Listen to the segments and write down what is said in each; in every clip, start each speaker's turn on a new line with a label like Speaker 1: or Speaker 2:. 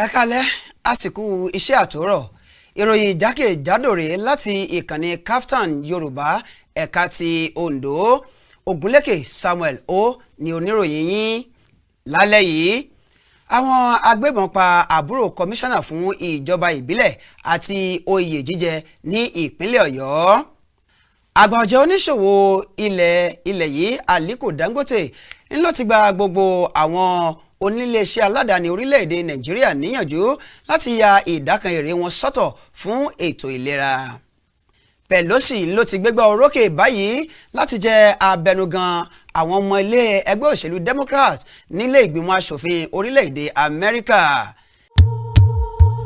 Speaker 1: Ẹ káalẹ́ àsìkò iṣẹ́ àtòrọ̀ ìròyìn Jake Jado rèé láti ìkànnì KAFTAN Yorùbá ẹ̀ka ti Ondo. Ogunleke Samuel O ni oníròyìn yín lálẹ́ yìí. Àwọn agbébọn pa àbúrò kọmíṣánná fún ìjọba ìbílẹ̀ àti oyè jíjẹ ní ìpínlẹ̀ Ọ̀yọ́. Àgbà ọ̀jẹ̀ oníṣòwò ilẹ̀ yìí Aliko Dangote ńlọ ti gba gbogbo àwọn oníléeṣẹ́ aládàáni orílẹ̀-èdè Nàìjíríà níyànjú láti ya ìdá kan èrè wọn sọ́tọ̀ fún ètò ìlera. Pelu ló ti gbégbá orókè báyìí láti jẹ́ abẹnugan àwọn ọmọ ilé ẹgbẹ́ òṣèlú Democrat nílé ìgbìmọ̀ asòfin orílẹ̀-èdè Amẹ́ríkà.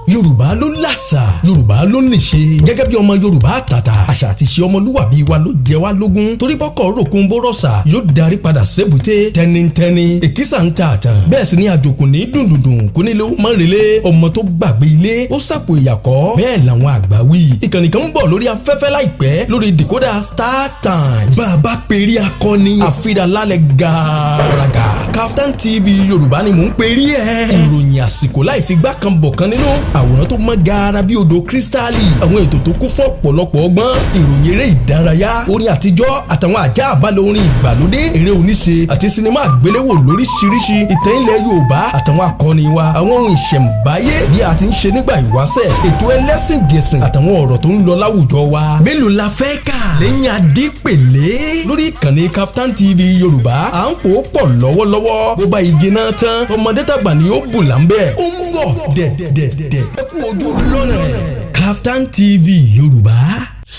Speaker 2: Yorùbá ló làṣà, Yorùbá ló níṣe. Gẹ́gẹ́ bí ọmọ Yorùbá àtàtà, àṣà àti ìṣe ọmọlúwàbí wa ló jẹ wá lógún. Torí bọ́kọ̀ ròkun bórọ̀ṣà yóò darí padà sébùté tẹnitẹni. Èkísà ń ta àtàn. Bẹ́ẹ̀ sì ni àjòkò ní dùndùndùn kó nílé ó mọ̀rẹ́lé. Ọmọ tó gbàgbé ilé ó sàpò ìyàkọ́. Bẹ́ẹ̀ làwọn àgbà wí. Ìkànnì kan ń bọ̀ lórí afẹ́fẹ́ láìpẹ́ lórí DECODER STARTIMES. Bàbá perí akọni àfidàlálẹ̀ gàràgà. KAFTAN TV Yorùbá ni mò ń perí ẹ̀. Ìròyìn àsìkò láì fi gbá kan bọ̀ kan nínú. Àwòrán tó mọ́ gaara bí odò kírísítálì, àwọn ètò tó kún fún ọ̀pọ̀lọpọ̀ ọgbọ́n, ìròyìn eré ìdárayá, orin àtijọ́ àtàwọn àjá àbálẹ̀ orin ìgbàlódé, eré oníṣe àti sinimá àgbéléwò lóríṣiríṣi, ìtàn ilẹ̀ Yorùbá àtàwọn akọni wa, àwọn ohun ìṣẹ̀ǹbáyé bí a ti ń ṣe nígbà ìwáṣẹ̀, ètò ẹlẹ́sìn jẹ̀sìn àtàwọn ọ̀rọ̀ tó ń lọ láwùjọ wa. Mélòó la fẹ́ kà lẹ́yìn Adípèlé lórí ìkànnì KAFTAN TV Yorùbá. À ń pò ó pọ̀ lọ́wọ́lọ́wọ́. Bó bá igi náà tán, ọmọdé tàgbà ni ó bù láńbẹ́. Ó ń bọ̀ dẹ̀dẹ̀dẹ̀. Ẹ kú ojú lọ́nà ẹ̀. KAFTAN TV Yorùbá,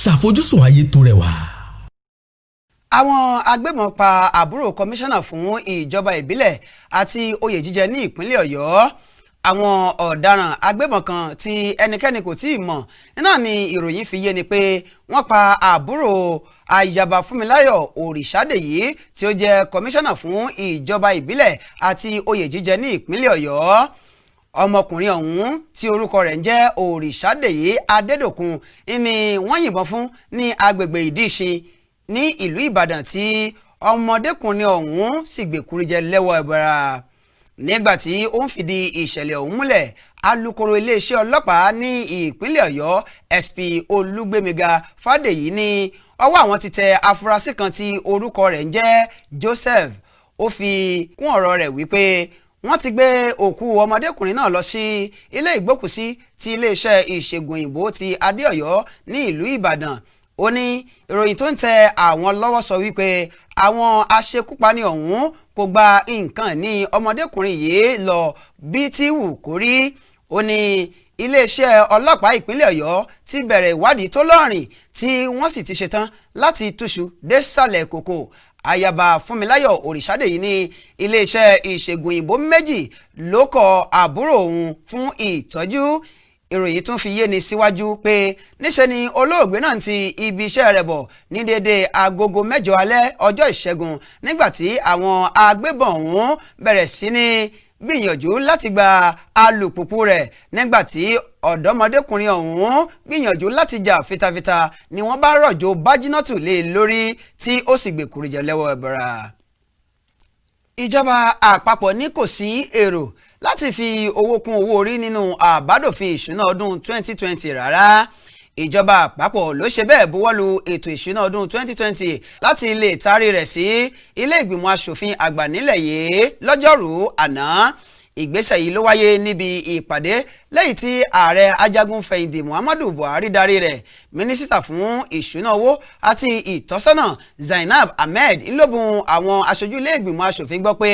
Speaker 2: ṣàfojúsùn ayé tó rẹwà.
Speaker 1: Àwọn agbébọn pa àbúrò kọmíṣánná fún ìjọba ìbílẹ̀ àti oyè jíjẹ ní ìpínlẹ̀ Ọ̀yọ́. Àwọn ọ̀daràn agbébọn kan tí ẹnikẹ́ni kò tí ì mọ̀ náà ni ìròyìn fi yé ni pé wọ́n pa àbúrò ayaba Fúnmiláyọ̀ Òrìṣàdèyí tí ó jẹ́ kọmíṣánná fún ìjọba ìbílẹ̀ àti oyè jíjẹ ní ìpínlẹ̀ Ọ̀yọ́. Ọmọkùnrin ọ̀hún tí orúkọ rẹ̀ ń jẹ́ Òrìṣàdèyí Adédòkun ni wọ́n yìnbọn fún ní agbègbè Ìdíṣin ní ìlú Ìbàdàn tí ọmọdékùnrin ọ̀hún sì gbèkúrújẹ lẹ́wọ̀ ẹ̀bọ̀ra. Nígbà tí ó ń fìdí ìṣẹ̀lẹ̀ ọ̀hún múlẹ̀, alukoro iléeṣẹ́ ọlọ́pàá ní ìpínlẹ̀ Ọ̀yọ́ SP Olúgbémiga Fádèyí ní ọwọ́ àwọn ti tẹ afurasí kan tí orúkọ rẹ̀ ń jẹ́ Joseph. Ó fi kún ọ̀rọ̀ rẹ̀ wípé wọ́n ti gbé òkú ọmọdékùnrin náà lọ sí ilé ìgbókùsí ti iléeṣẹ́ ìṣègùn òyìnbó ti Adéọ̀yọ́ ní ìlú Ìbàdàn. Ó ní ìròyìn tó ń tẹ àwọn lọ́wọ́ sọ wípé àwọn aṣekúpani ọ̀hún kò gba nǹkan ní ọmọdékùnrin yìí lọ bí tí wù kó rí. Ó ní iléeṣẹ́ ọlọ́pàá ìpínlẹ̀ Ọ̀yọ́ ti bẹ̀rẹ̀ ìwádìí tó lọ́rìn tí wọ́n sì ti ṣetán láti túṣu désàlẹ̀ kòkò. Ayaba Fúnmiláyọ̀ Òrìṣàdèyí ní iléeṣẹ́ ìṣègùn òyìnbó méjì ló kọ àbúrò òun fún ìtọ́jú. Ìròyìn tún fi yé ni síwájú pé níṣe ni olóògbé náà ti ibi iṣẹ́ rẹ̀ bọ̀ ní déédéé agogo 6 alẹ́ ọjọ́ ìṣẹ́gun nígbà tí àwọn agbébọn ọ̀hún bẹ̀rẹ̀ sí ní gbìyànjú láti gba alùpùpù rẹ̀. Nígbà tí ọ̀dọ́mọdékùnrin ọ̀hún gbìyànjú láti jà fitafita ni wọ́n bá rọ̀jò bájínátù lé lórí tí ó sì gbèkúrújẹ lẹ́wọ̀ ẹ̀bọ̀ra. Ìjọba àpapọ̀ ní kò sí èrò láti fi owó kún owó orí nínú àbádòfin ìṣúná ọdún 2020 rárá. Ìjọba àpapọ̀ ló ṣe bẹ́ẹ̀ buwọ́lu ètò ìṣúná ọdún 2020 láti lè taari rẹ̀ sí ilé ìgbìmọ̀ asòfin àgbà nílẹ̀ yìí lọ́jọ́rùú àná. Ìgbésẹ̀ yìí ló wáyé níbi ìpàdé lẹ́yìn tí ààrẹ ajagun fẹ̀yìntì Muhammadu Buhari darí rẹ̀. Mínísítà fún ìṣúná owó àti ìtọ́sọ́nà Zainab Ahmed ńlọ́bùn àwọn aṣojú ilé ìgbìmọ̀ asòfin gbọ́ pé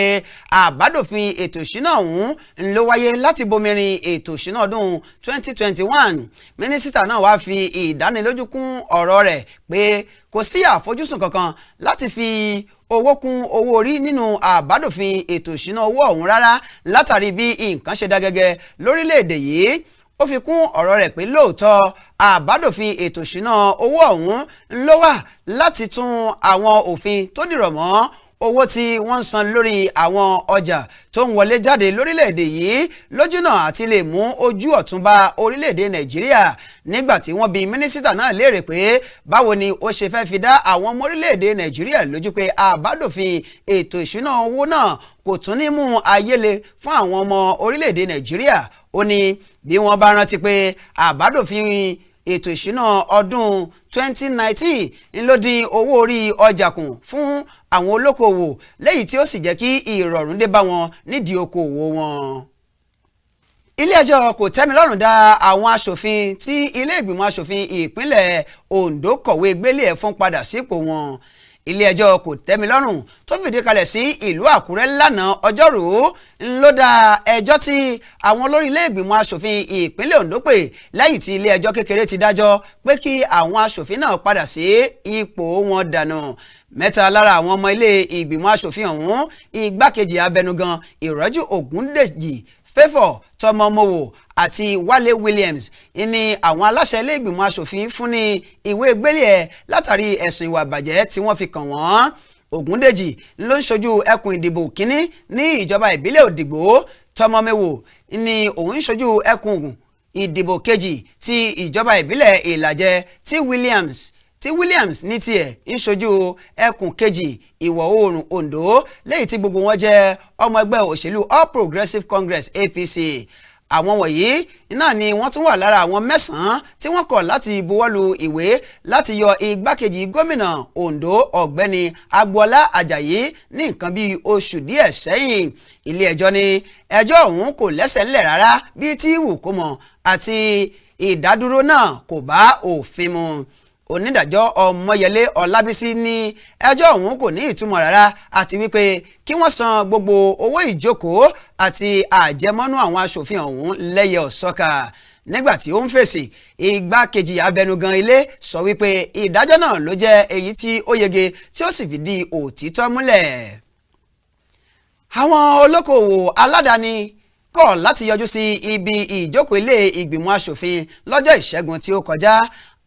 Speaker 1: àbádòfin ètò ìṣúná ọ̀hún ló wáyé láti bomirin ètò ìṣúná ọdún 2021. Mínísítà náà wá fi ìdánilójú kún ọ̀rọ̀ rẹ̀ pé kò sí àfojúsùn kankan láti fi owó kún owó orí nínú àbádòfin ètò ìṣúná owó ọ̀hún rárá látàrí bí nǹkan ṣe dá gẹ́gẹ́ lórílẹ̀‐èdè yìí. Ó fi kún ọ̀rọ̀ rẹ̀ pé lóòótọ́ àbádòfin ètò ìṣúná owó ọ̀hún ló wà láti tún àwọn òfin tó dìrọ̀ mọ́ owó tí wọ́n ń san lórí àwọn ọjà tó ń wọlé jáde lórílẹ̀‐èdè yìí lójúnà àti lè mú ojú ọ̀tún bá orílẹ̀‐èdè Nàìjíríà. Nígbà tí wọ́n bi mínísítà náà léèrè pé báwo ni ó ṣe fẹ́ fi dá àwọn ọmọ orílẹ̀‐èdè Nàìjíríà lójú pé àbádòfin ètò ìṣúná owó náà kò tún ní mú ayé le fún àwọn ọmọ orílẹ̀‐èdè Nàìjíríà. ó ní bí wọ́n bá rántí pé àbádòfin ètò ìṣúná ọdún 2019 ń ló dín owó orí ọjà kù fún àwọn olókoòwò léyìí tí ó sì jẹ́ kí ìrọ̀rùn dé bá wọn nídìí okòwò wọn. Ilé-ẹjọ́ kòtẹ́milọ́rùn dá àwọn aṣòfin tí ilé ìgbìmọ̀ aṣòfin ìpínlẹ̀ Ondo kọ̀wé gbélé ẹ̀ fún padà sípò wọn. Ilé-ẹjọ́ kòtẹ́milọ́rùn tó fìdí kalẹ̀ sí ìlú Àkúrẹ́ lánàá ọjọ́rùú ló dá ẹjọ́ tí àwọn olórí ilé ìgbìmọ̀ aṣòfin ìpínlẹ̀ Ondo pè lẹ́yìn tí ilé-ẹjọ́ kékeré ti dájọ́ pé kí àwọn aṣòfin náà padà sí ipò wọn dànù. Mẹ́ta lára àwọn ọmọ ilé ìgbìmọ̀ aṣòfin ọ̀hún igbákejì abẹnugan Ìrọ́jú Ògúndèjì Favour Tọmọmọwò àti Wálé Williams ní àwọn aláṣẹ ilé ìgbìmọ̀ aṣòfin fún ní ìwé gbélé ẹ̀ látàrí ẹ̀sùn ìwà ìbàjẹ́ tí wọ́n fi kàn wọ́n. Ògúndèjì ló ń ṣojú ẹkùn ìdìbò kínní ní ìjọba ìbílẹ̀ Òdìgbò. Tọmọmọwò ní òun ń ṣojú ẹkùn ìdìbò kejì ti ìjọba ìbílẹ̀ Ìlàjẹ tí Williams ní tiẹ̀ ń ṣojú ẹkùn kejì ìwọ̀ oòrùn Ondo lẹ́yìn tí gbogbo wọn jẹ́ ọmọ ẹgbẹ́ òṣèlú All Progressives Congress APC. Àwọn wọ̀nyí náà ni wọ́n tún wà lára àwọn mẹ́sàn-án tí wọ́n kọ̀ láti buwọ́lu ìwé láti yọ igbákejì gómìnà Ondo ọ̀gbẹ́ni Agboola Ajayi ní nǹkan bíi oṣù díẹ̀ sẹ́yìn. Ilé-ẹjọ́ ní ẹjọ́ ọ̀hún kò lẹ́sẹ̀ ńlẹ̀ rárá bíi tí wù kó mọ̀ àti ìdádúró náà kò bá òfin mu. Onídàájọ́ Ọmọyẹlé Ọlábísí ní ẹjọ́ ọ̀hún kò ní ìtumọ̀ rárá àti wípé kí wọ́n san gbogbo owó ìjókòó àti àjẹmọ́nú àwọn aṣòfin ọ̀hún lẹ́yẹ ọ̀sọ́ka. Nígbà tí ó ń fèsì, igbákejì abẹnugan ilé sọ wípé ìdájọ́ náà ló jẹ́ èyí tí ó yege tí ó sì fìdí òtítọ́ múlẹ̀. Àwọn olókoòwò aládàáni kọ̀ láti yọjú sí ibi ìjókòó ilé ìgbìmọ̀ aṣòfin lọ́jọ́ Ìṣẹ́gun tí ó kọjá.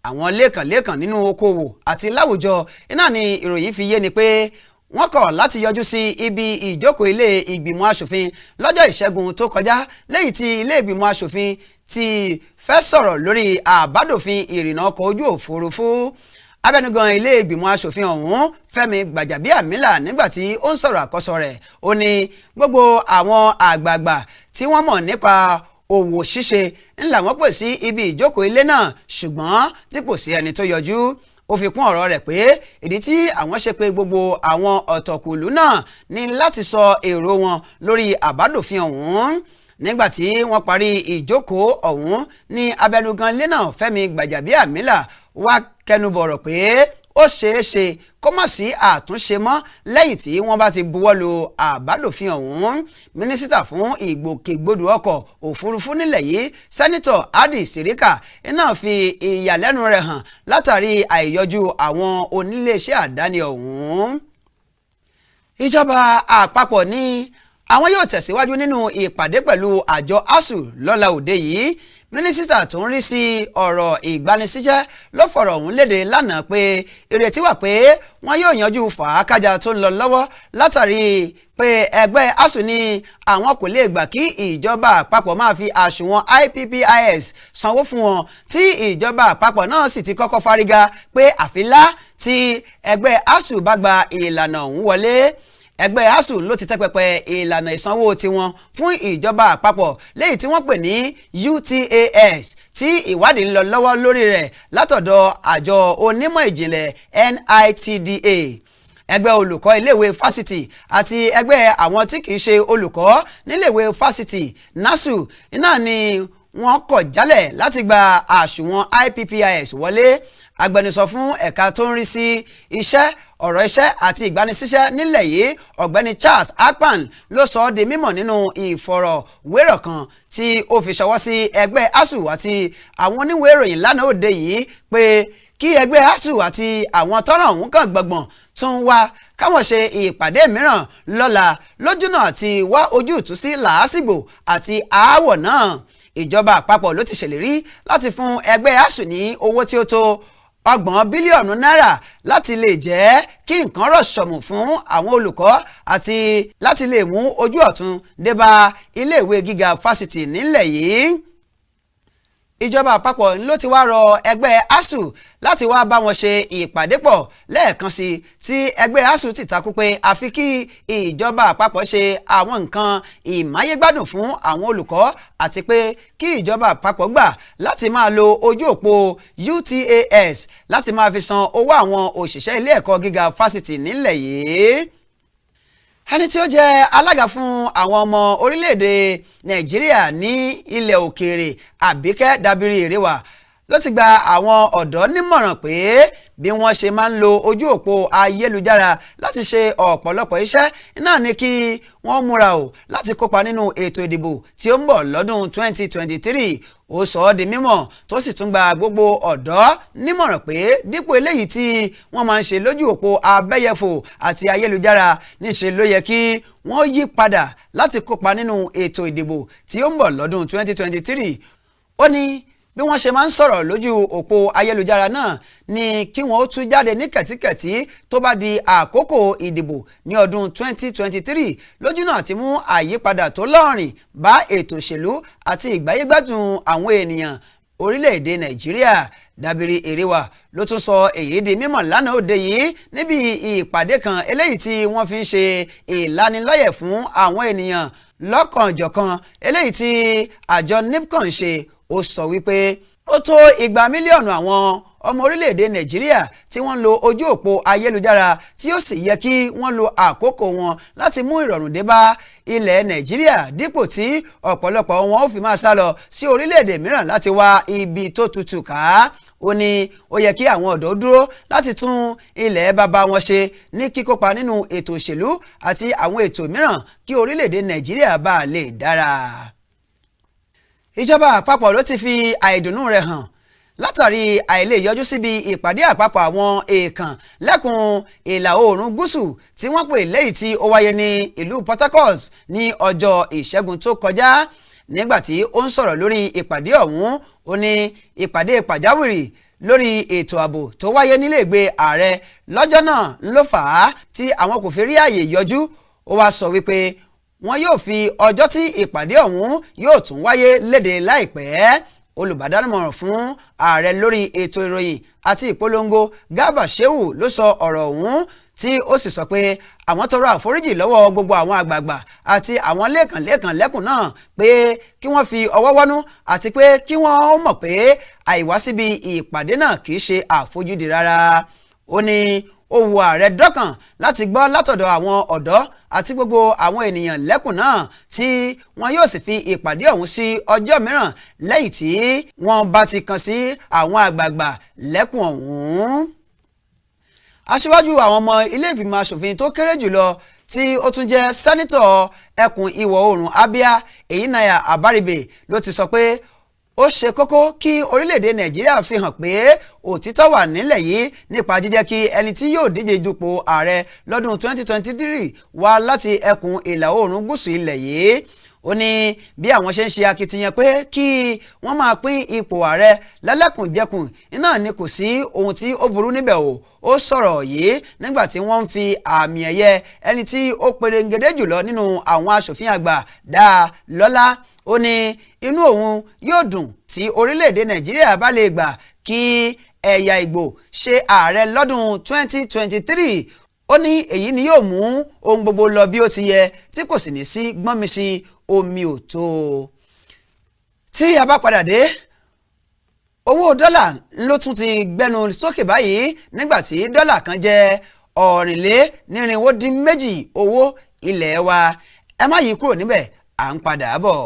Speaker 1: Àwọn lẹ́kànlẹ́kàn nínú okòwò àti láwùjọ iná ni ìròyìn fi yé ni pé wọ́n kọ̀ láti yọjú sí ibi ìjókòó ilé ìgbìmọ̀ aṣòfin lọ́jọ́ Ìṣẹ́gun tó kọjá lẹ́yìn tí ilé ìgbìmọ̀ aṣòfin ti fẹ́ sọ̀rọ̀ lórí àbádòfin ìrìnnà ọkọ̀ ojú òfurufú. Abẹnugan ilé ìgbìmọ̀ aṣòfin ọ̀hún Fẹ́mi Gbàjàbíàmílà nígbà tí ó ń sọ̀rọ̀ àkọ́sọ rẹ̀ ó ní gbogbo àwọn àgbààgbà tí wọ́n mọ̀ nípa òwò ṣíṣe ńlá wọn pè sí ibi ìjókòó ilé náà ṣùgbọ́n tí kò sí ẹni tó yọjú. Ó fi kún ọ̀rọ̀ rẹ̀ pé ìdí tí àwọn ṣe pé gbogbo àwọn ọ̀tọ̀kùlú náà ní láti sọ èrò wọn lórí àbádòfin ọ̀hún. Nígbà tí wọ́n parí ìjókòó ọ̀hún ní abẹnugan ilé náà Fẹ́mi Gbàjàbíàmílà wá kẹnubọ̀rọ̀ pé ó ṣeé ṣe kó má sí àtúnṣe mọ́ lẹ́yìn tí wọ́n bá ti buwọ́lu àbádòfin ọ̀hún. Mínísítà fún ìgbòkègbodò ọkọ̀ òfurufú nílẹ̀ yìí Sẹ́nitọ̀ Hadi Sirika iná fi ìyàlẹ́nu rẹ̀ hàn látàrí àìyọjú àwọn oníléeṣẹ́ àdáni ọ̀hún. Ìjọba àpapọ̀ ní àwọn yóò tẹ̀síwájú nínú ìpàdé pẹ̀lú àjọ ASUU lọ́la òde yìí. Mínísítà tó ń rí sí ọ̀rọ̀ ìgbanisíṣẹ́ ló fọ̀rọ̀ ọ̀hún léde lánàá pé ìrètí wà pé wọ́n yóò yanjú fàákájà tó ń lọ lọ́wọ́ látàrí pé ẹgbẹ́ ASUU ní àwọn kò lè gbà kí ìjọba àpapọ̀ máa fi àsùnwọ̀n IPPIS sanwó fún wọn tí ìjọba àpapọ̀ náà sì ti kọ́kọ́ fárígá pé àfilá tí ẹgbẹ́ ASUU bá gba ìlànà ọ̀hún wọlé. Ẹgbẹ́ ASUU ló ti tẹ́pẹpẹ ìlànà ìsanwó tiwọn fún ìjọba àpapọ̀ léyìí tí wọ́n pè ní UTAS tí ìwádìí ń lọ lọ́wọ́ lórí rẹ̀ látọ̀dọ̀ àjọ onímọ̀ ìjìnlẹ̀ NITDA. Ẹgbẹ́ olùkọ́ iléèwé fásitì àti ẹgbẹ́ àwọn tí kìí ṣe olùkọ́ níléèwé fásitì NASU náà ni wọ́n kọ̀ jálẹ̀ láti gba àsùnwọ̀n IPPIS wọlé. Agbẹnusọ fún ẹ̀ka tó ń rí sí ọ̀rọ̀ iṣẹ́ àti ìgbanisíṣẹ́ nílẹ̀ yìí ọ̀gbẹ́ni Charles Akpan ló sọ ọ́ di mímọ̀ nínú ìfọ̀rọ̀wérọ̀ kan tí ó fi ṣọwọ́ sí ẹgbẹ́ ASUU àti àwọn oníwèé ìròyìn lánàá òde yìí pé kí ẹgbẹ́ ASUU àti àwọn tọ́rọ̀ ọ̀hún kàn gbọ̀ngbọ̀n tún wá káwọn ṣe ìpàdé mìíràn lọ́la lójúnà àti wá ojútùú sí làásìgbò àti aáwọ̀ náà. Ìjọba àpapọ̀ ló ti ṣèlérí láti fún ẹgbẹ́ ASUU ní owó tí ó tó 30 bílíọ̀nù náírà láti lè jẹ́ kí nǹkan rọ̀ ṣọ̀mù fún àwọn olùkọ́ àti láti lè mú ojú ọ̀tun débá iléèwé gíga fásitì nílẹ̀ yìí. ìjọba àpapọ̀ ló ti wá rọ ẹgbẹ́ ASUU láti wá bá wọn ṣe ìpàdé pọ̀ lẹ́ẹ̀kan sí tí ẹgbẹ́ ASUU ti takú pé àfi kí ìjọba àpapọ̀ ṣe àwọn nǹkan ìmáyégbádùn fún àwọn olùkọ́ àti pé kí ìjọba àpapọ̀ gbà láti máa lo ojú òpó UTAS láti máa fi san owó àwọn òṣìṣẹ́ ilé ẹ̀kọ́ gíga fásitì nílẹ̀ yìí. Ẹni tí ó jẹ́ alága fún àwọn ọmọ orílẹ̀-èdè Nàìjíríà ní ilẹ̀ òkèèrè Àbíkẹ́ Dábírí Ìrẹwà ló ti gba àwọn ọ̀dọ́ nímọ̀ràn pé bí wọ́n ṣe máa ń lo ojú òpó ayélujára láti ṣe ọ̀pọ̀lọpọ̀ iṣẹ́ náà ni kí wọ́n múra o láti kópa nínú ètò ìdìbò tí ó ń bọ̀ lọ́dún 2023. Ó sọ ọ́ di mímọ̀ tó sì tún gba gbogbo ọ̀dọ́ nímọ̀ràn pé dípò eléyìí tí wọ́n máa ń ṣe lójú òpó abẹ́yẹfò àti ayélujára níṣe ló yẹ kí wọ́n yí padà láti kópa nínú ètò ìdìbò tí ó ń bọ̀ lọ́dún 2023. Ó ní bí wọ́n ṣe máa ń sọ̀rọ̀ lójú òpó ayélujára náà ni kí wọ́n ó tún jáde ní kẹ̀tíkẹ̀tí tó bá di àkókò ìdìbò ní ọdún 2023 lójú náà ti mú àyípadà tó lọ́rìn bá ètò òṣèlú àti ìgbáyégbádùn àwọn ènìyàn orílẹ̀-èdè Nàìjíríà. Dábírí Ìrẹwà ló tún sọ èyí di mímọ̀ lánàá òde yìí níbi ìpàdé kan eléyìí tí wọ́n fi ń ṣe ìlanilọ́yẹ̀ fún àwọn ènìyàn lọ́kànjọ̀kan eléyìí tí àjọ NIPCON ṣe. Ó sọ wípé ó tó 200 mílíọ̀nù àwọn ọmọ orílẹ̀-èdè Nàìjíríà tí wọ́n ń lo ojú òpó ayélujára tí ó sì yẹ kí wọ́n lo àkókò wọn láti mú ìrọ̀rùn dé bá ilẹ̀ Nàìjíríà dípò tí ọ̀pọ̀lọpọ̀ wọn ó fi máa sá lọ sí orílẹ̀-èdè mìíràn láti wá ibi tó tutù ká. Ó ní ó yẹ kí àwọn ọ̀dọ́ dúró láti tún ilẹ̀ bàbá wọn ṣe ní kíkópa nínú ètò òṣèlú àti àwọn ètò mìíràn kí orílẹ̀-èdè Nàìjíríà bá lè dára. Ìjọba àpapọ̀ ló ti fi àìdùnnú rẹ̀ hàn látàrí àìlè yọjú síbi ìpàdé àpapọ̀ àwọn èèkàn lẹ́kùn ìlà oòrùn gúúsù tí wọ́n pè lẹ́yìn tí ó wáyé ní ìlú Port Harcourt ní ọjọ́ ìṣẹ́gun tó kọjá. Nígbà tí ó ń sọ̀rọ̀ lórí ìpàdé ọ̀hún, ó ní ìpàdé pàjáwìrì lórí ètò ààbò tó wáyé níléègbé ààrẹ lọ́jọ́ náà ló fà á tí àwọn kò fi rí àyè yọjú. Ó wá sọ wípé wọn yóò fi ọjọ́ tí ìpàdé ọ̀hún yóò tún wáyé léde láìpẹ́. Olùbádámọ̀ràn fún ààrẹ lórí ètò ìròyìn àti ìpolongo Garba Shehu ló sọ ọ̀rọ̀ ọ̀hún tí ó sì sọ pé àwọn tọrọ àforíjì lọ́wọ́ gbogbo àwọn àgbààgbà àti àwọn lẹ́kàn lẹ́kùn náà pé kí wọ́n fi ọwọ́ wọ́nú àti pé kí wọ́n mọ̀ pé àìwá síbi ìpàdé náà kì í ṣe àfojúdi rárá. Ó ní ó wu ààrẹ dọ́kàn láti gbọ́ látọ̀dọ̀ àwọn ọ̀dọ́ àti gbogbo àwọn ènìyàn lẹ́kùn náà tí wọn yóò sì fi ìpàdé ọ̀hún sí ọjọ́ mìíràn lẹ́yìn tí wọ́n bá ti kàn sí àwọn àgbààgbà lẹ́kùn ọ̀hún. Aṣíwájú àwọn ọmọ ilé ìgbìmọ̀ asòfin tó kéré jùlọ tí ó tún jẹ́ sẹ́nítọ̀ ẹkùn ìwọ̀ oòrùn Abia Eyinaya Abaribe ló ti sọ pé ó ṣe kókó kí orílẹ̀-èdè Nàìjíríà fi hàn pé òtítọ́ wà nílẹ̀ yìí nípa jíjẹ́ kí ẹni tí yóò díje dupò ààrẹ lọ́dún 2023 wá láti ẹkùn ìlà oòrùn gúúsù ilẹ̀ yìí. Ó ní bí àwọn ṣe ń ṣe akitiyan pé kí wọ́n máa pín ipò ààrẹ lẹ́lẹ́kùnjẹkùn iná ni kò sí ohun tí ó burú níbẹ̀ o. Ó sọ̀rọ̀ yìí nígbà tí wọ́n ń fi àmì ẹ̀yẹ ẹni tí ó perengedé jùlọ nínú àwọn aṣòfin àgbà dá a lọ́lá. Ó ní inú òun yóò dùn tí orílẹ̀-èdè Nàìjíríà bá lè gbà kí ẹ̀yà Ìgbò ṣe ààrẹ lọ́dún 2023. Ó ní èyí ni yóò mú ohun gbogbo lọ bí ó ti yẹ tí kò sì ní sí gbọ́nmi sí omi ò tó. Tí a bá padà dé, owó dọ́là ló tún ti gbẹnu sókè báyìí nígbà tí dọ́là kan jẹ́ 442 owó ilẹ̀ wa. Ẹ má yí kúrò níbẹ̀, à ń padà bọ̀.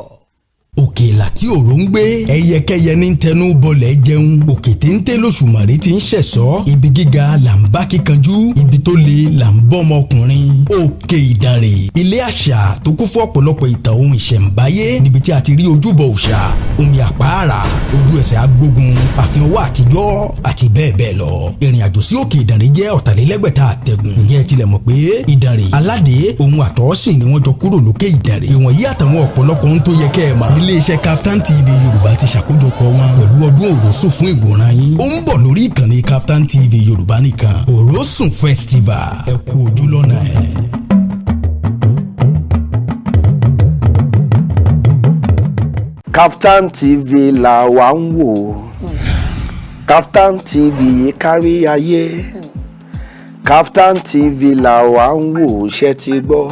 Speaker 2: òkèlà tí òró ń gbé ẹyẹkẹyẹ ní tẹnu bọlẹ̀ jẹun òkè téńté lóṣùmàrè ti ń ṣẹ̀sọ́ ibi gíga là ń bá kíkanjú ibi tó le là ń bọ́ ọmọkùnrin òkè ìdànrè ilé àṣà tó kún fún ọ̀pọ̀lọpọ̀ ìtàn ohun ìṣẹ̀ǹbáyé níbi tí a ti rí ojúbọ òòṣà omi àpáàrà ojú ẹsẹ̀ agbógun àfihàn owó àtijọ́ àti bẹ́ẹ̀ bẹ́ẹ̀ lọ ìrìn àjò sí òkè ìdànrè jẹ́ 4,600 àtẹ̀gùn ǹjẹ́ ẹ tilẹ̀ mọ̀ pé ìdànrè aládé ohun àtọ́sìn ni wọ́n jọ kúrò lókè ìdànrè ìwọ̀nyí àtàwọn ọ̀pọ̀lọpọ̀ ohun tó yẹ kẹ́ ẹ mọ̀ iléeṣẹ́ KAFTAN TV Yorùbá ti ṣàkójọpọ̀ wọn pẹ̀lú ọdún Òrósùn fún ìgbọràn yín ó ń bọ̀ lórí ìkànnì KAFTAN TV Yorùbá nìkan Òrósùn Festival ẹ kú ojú lọ́nà ẹ̀.
Speaker 3: KAFTAN TV la wà ń wò. KAFTAN TV kárí ayé. KAFTAN TV la wà ń wò, ṣé ti gbọ́.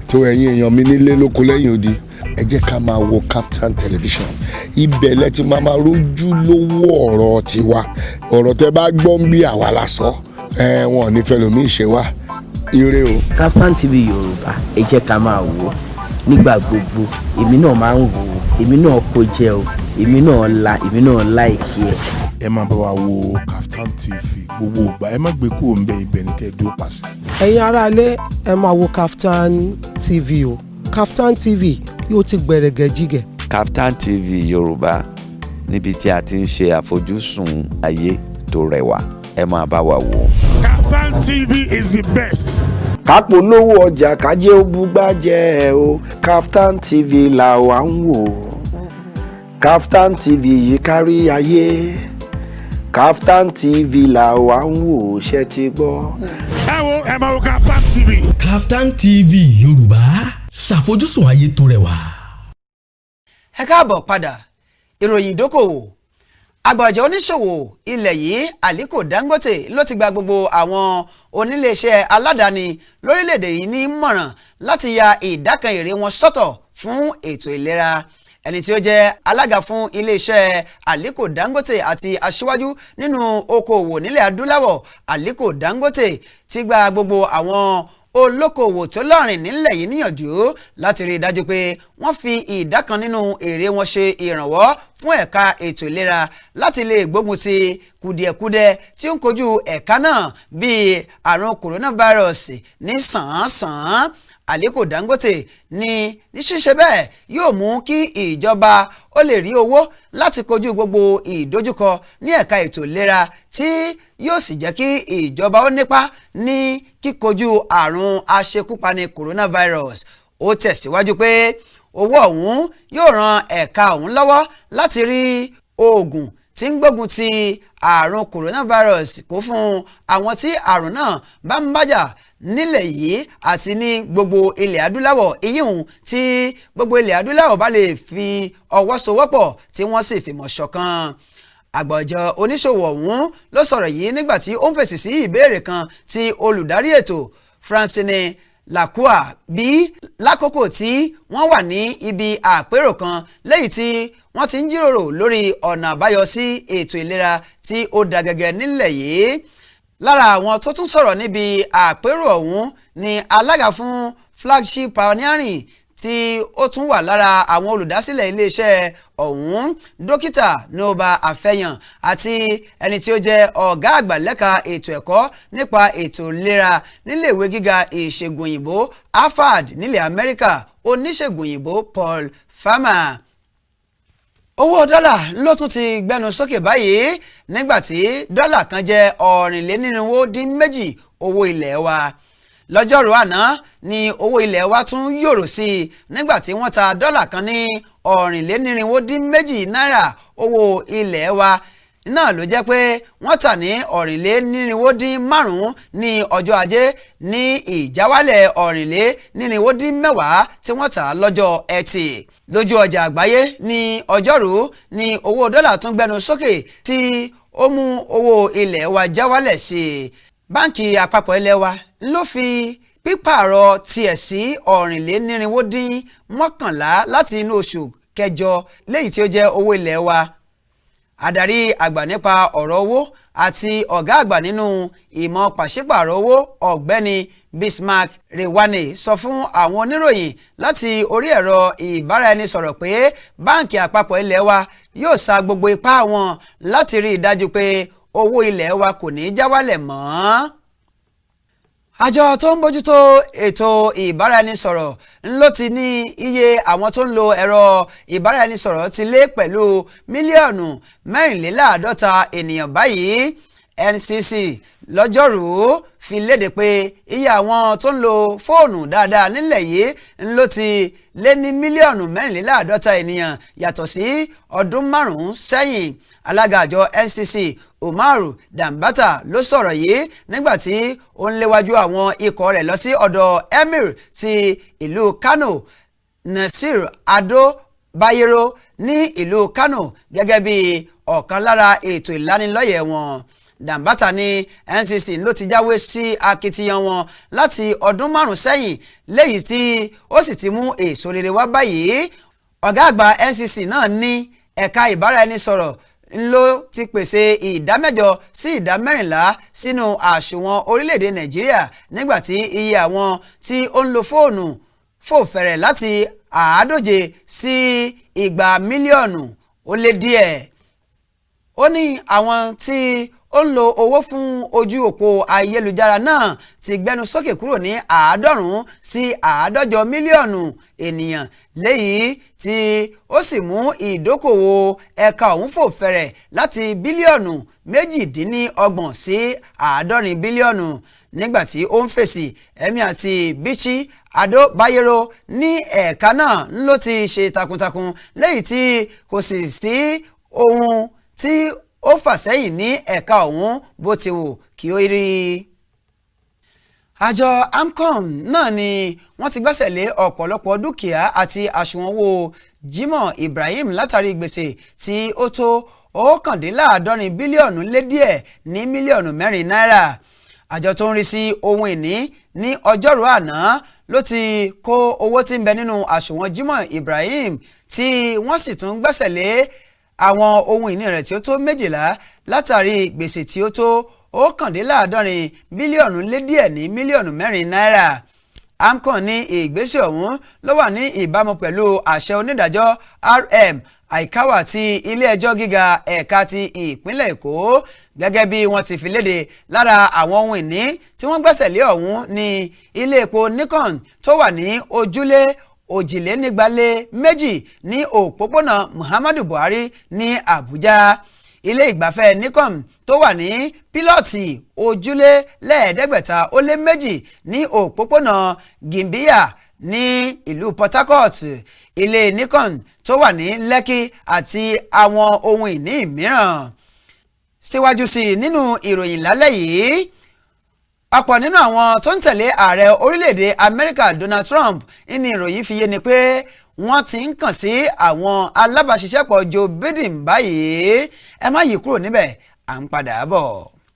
Speaker 4: tó ẹ̀yin èèyàn mi nílé lóko lẹ́yìn odi ẹ jẹ́ ká máa wo KAFTAN television ibẹ̀ lẹ ti máa rojú lówó ọ̀rọ̀ tiwa ọ̀rọ̀ tẹ́ bá gbọ́ ń bí àwa la sọ wọn ò ní fẹ́ lómi ìṣe wa ire o.
Speaker 5: KAFTAN TV Yorùbá ẹ jẹ́ ká máa wò nígbà gbogbo èmi náà máa ń wò èmi náà kó jẹ o èmi náà láìkí ẹ.
Speaker 6: ẹ máa bá wa wo KAFTAN TV gbogbo ìgbà ẹ má gbé kúrò ń bẹ ibẹ̀ ní kẹ́ dúró pàṣẹ.
Speaker 7: ẹ̀yin aráalé ẹ máa wo KAFTAN TV o KAFTAN TV yóò ti gbẹ̀rẹ̀gẹ̀ jígẹ̀.
Speaker 8: KAFTAN TV Yorùbá níbi tí a ti ń ṣe àfojúsùn ayé tó rẹwà ẹ máa bá wa wò.
Speaker 6: KAFTAN TV is the best.
Speaker 3: kápolówó ọjà kájé ó búgbájẹ́ o KAFTAN TV la wà ń wò. KAFTAN TV yìí kárí ayé. KAFTAN TV la wà ń wò, ṣé ti gbọ́.
Speaker 6: ẹ máa wo KAFTAN TV.
Speaker 2: KAFTAN TV Yorùbá ṣàfojúsùn ayé tó rẹwà.
Speaker 1: ẹ káàbọ̀ padà ìròyìn ìdókòwò àgbàjọ oníṣòwò ilẹ̀ yìí Aliko Dangote ló ti gba gbogbo àwọn oníléeṣẹ́ aládàáni lórílẹ̀‐èdè yìí ní mọ̀ràn láti ya ìdá kan èrè wọn sọ́tọ̀ fún ètò ìlera. Ẹni tí ó jẹ́ alága fún iléeṣẹ́ Aliko Dangote àti aṣíwájú nínú okòwò nílẹ̀ adúláwọ̀ Aliko Dangote ti gba gbogbo àwọn olókoòwò tó lọ́rìn nílẹ̀ yìí níyànjú láti rí i dájú pé wọ́n fi ìdá kan nínú èrè wọn ṣe ìrànwọ́ fún ẹ̀ka ètò ìlera láti lè gbógun ti kùdìẹ̀kudiẹ tí ó ń kojú ẹ̀ka náà bíi àrùn coronavirus ní sàn-án-sàn. Aliko Dangote ní ṣíṣe bẹ́ẹ̀ yóò mú kí ìjọba ó lè rí owó láti kojú gbogbo ìdojúkọ ní ẹ̀ka ètò ìlera tí yóò sì jẹ́ kí ìjọba ó nípa ní kíkojú àrùn aṣekúpani coronavirus. Ó tẹ̀síwájú pé owó ọ̀hún yóò ran ẹ̀ka ọ̀hún lọ́wọ́ láti rí oògùn tí ń gbógun ti àrùn coronavirus kó fún àwọn tí àrùn náà bá ń bájà nílẹ̀ yìí àti ní gbogbo ilẹ̀ adúláwọ̀ ìyíhun tí gbogbo ilẹ̀ adúláwọ̀ bá lè fi ọwọ́ sowọ́pọ̀ tí wọ́n sì fìmọ̀ ṣọ̀kan. Àgbàjọ oníṣòwò ọ̀hún ló sọ̀rọ̀ yìí nígbà tí ó ń fèsì sí ìbéèrè kan tí olùdarí ètò Francine Lacroix bí lákòókò tí wọ́n wà ní ibi àpérò kan lẹ́yìn tí wọ́n ti ń jíròrò lórí ọ̀nà àbáyọ sí ètò ìlera tí ó da gẹ́gẹ́ nílẹ̀ yìí. Lára àwọn tó tún sọ̀rọ̀ níbi àpérò ọ̀hún ni alága fún Flagship Pioneering tí ó tún wà lára àwọn olùdásílẹ̀ iléeṣẹ́ ọ̀hún dókítà Noba Afẹ́yàn àti ẹni tí ó jẹ́ ọ̀gá àgbà lẹ́ka ètò ẹ̀kọ́ nípa ètò ìlera níléèwé gíga ìṣègùn òyìnbó Harvard nílẹ̀ Amẹ́ríkà oníṣègùn òyìnbó Paul Farmer. Owó dọ́là ló tún ti gbẹnu sókè báyìí nígbàtí dọ́là kan jẹ́ $492 owó ilẹ̀ wa. Lọ́jọ́rú àná ni owó ilẹ̀ wa tún yòrò sí i nígbàtí wọ́n ta dọ́là kan ní $492 náírà owó ilẹ̀ wa. Náà ló jẹ́ pé wọ́n tà ní $495 ní ọjọ́ ajé ní ìjáwálẹ̀ $490 tí wọ́n tà lọ́jọ́ ẹtì. Lójú ọjà àgbáyé ní ọjọ́rú ni owó dọ́là tún gbẹnu sókè tí ó mú owó ilẹ̀ wa já wálẹ̀ sí i. Báǹkì àpapọ̀ ilẹ̀ wa ló fi pípààrọ̀ tiẹ̀ sí $490 láti inú oṣù kẹjọ léyìí tí ó jẹ́ owó ilẹ̀ wa. Adarí àgbà nípa ọ̀rọ̀ owó àti ọ̀gá àgbà nínú ìmọ̀ pàṣípààrọ̀ owó ọ̀gbẹ́ni Bismarck Rewane sọ fún àwọn oníròyìn láti orí ẹ̀rọ ìbáraẹnisọ̀rọ̀ pé báǹkì àpapọ̀ ilẹ̀ wa yóò sa gbogbo ipá wọn láti rí i dájú pé owó ilẹ̀ wa kò ní já wálẹ̀ mọ́. Àjọ tó ń bójútó ètò ìbáraẹnisọ̀rọ̀ ló ti ní iye àwọn tó ń lo ẹ̀rọ ìbáraẹnisọ̀rọ̀ ti lé pẹ̀lú mílíọ̀nù 54 ènìyàn báyìí. NCC lọ́jọ́rùú fi léde pé iye àwọn tó ń lo fóònù dáadáa nílẹ̀ yìí ló ti lé ní mílíọ̀nù 54 ènìyàn yàtọ̀ sí ọdún 5 sẹ́yìn. Alága àjọ NCC Umaru Dambata ló sọ̀rọ̀ yìí nígbà tí ó ń léwájú àwọn ikọ̀ rẹ̀ lọ sí ọ̀dọ̀ Emir ti ìlú Kano Nasir Ado Bayero ní ìlú Kano gẹ́gẹ́ bí ọ̀kan lára ètò ìlanilọ́yẹ̀ wọn. Dambata ní NCC ló ti jáwé sí akitiyan wọn láti ọdún 5 sẹ́yìn léyìí tí ó sì ti mú èso rere wá báyìí. Ọ̀gá àgbà NCC náà ní ẹ̀ka ìbáraẹnisọ̀rọ̀ ló ti pèsè ìdá 8 sí ìdá 14 sínú àsùnwọ̀n orílẹ̀-èdè Nàìjíríà nígbàtí iye àwọn tí ó ń lo fóònù fò fẹ̀rẹ̀ láti 150 sí 200 mílíọ̀nù ó lé díẹ̀. Ó ní àwọn tí ó ń lo owó fún ojú òpó ayélujára náà ti gbẹnu sókè kúrò ní 50 sí 150 mílíọ̀nù ènìyàn léyìí tí ó sì mú ìdókòwò ẹ̀ka ọ̀hún fò fẹ̀rẹ̀ láti bílíọ̀nù 28 sí 50 bílíọ̀nù. Nígbàtí ó ń fèsì, Emir àti Bichi Ado Bayero ní ẹ̀ka náà ló ti ṣe takuntakun léyìí tí kò sì sí ohun tí ó fà sẹ́yìn ní ẹ̀ka ọ̀hún bó ti wù kí ó rí. Àjọ AMCON náà ni wọ́n ti gbẹ́sẹ̀ lé ọ̀pọ̀lọpọ̀ dúkìá àti àsùnwọ̀n owó Jimoh Ibrahim látàrí gbèsè tí ó tó 69 bílíọ̀nù lé díẹ̀ ní mílíọ̀nù 4 náírà. Àjọ tó ń rí sí ohun ìní ní ọjọ́rú àná ló ti kó owó tí ń bẹ nínú àsùnwọ̀n Jimoh Ibrahim tí wọ́n sì tún gbẹ́sẹ̀ lé àwọn ohun ìní rẹ̀ tí ó tó 12 látàrí gbèsè tí ó tó 69 bílíọ̀nù lé díẹ̀ ní mílíọ̀nù 4 náírà. AMCON ní ìgbésẹ̀ ọ̀hún ló wà ní ìbámu pẹ̀lú àṣẹ onídàájọ́ RM Aikawa ti ilé-ẹjọ́ gíga ẹ̀ka ti ìpínlẹ̀ Èkó. Gẹ́gẹ́ bí wọ́n ti fi léde, lára àwọn ohun ìní tí wọ́n gbẹ́sẹ̀ lé ọ̀hún ní ilé epo Nikon tó wà ní ojúlé 202 ní òpópónà Muhammadu Buhari ní Àbújá. Ilé ìgbafẹ́ Nikon tó wà ní pílọ̀tì ojúlé 502 ní òpópónà Gimbiya ní ìlú Port Harcourt. Ilé Nikon tó wà ní Lekki àti àwọn ohun ìní mìíràn. Síwájú sí nínú ìròyìn lálẹ́ yìí, ọ̀pọ̀ nínú àwọn tó ń tẹ̀lé ààrẹ orílẹ̀-èdè Amẹ́ríkà Donald Trump ní ìròyìn fi yé ni pé wọ́n ti ń kàn sí àwọn alábàáṣiṣẹ́pọ̀ Joe Biden báyìí. Ẹ má yí kúrò níbẹ̀, à ń padà bọ̀.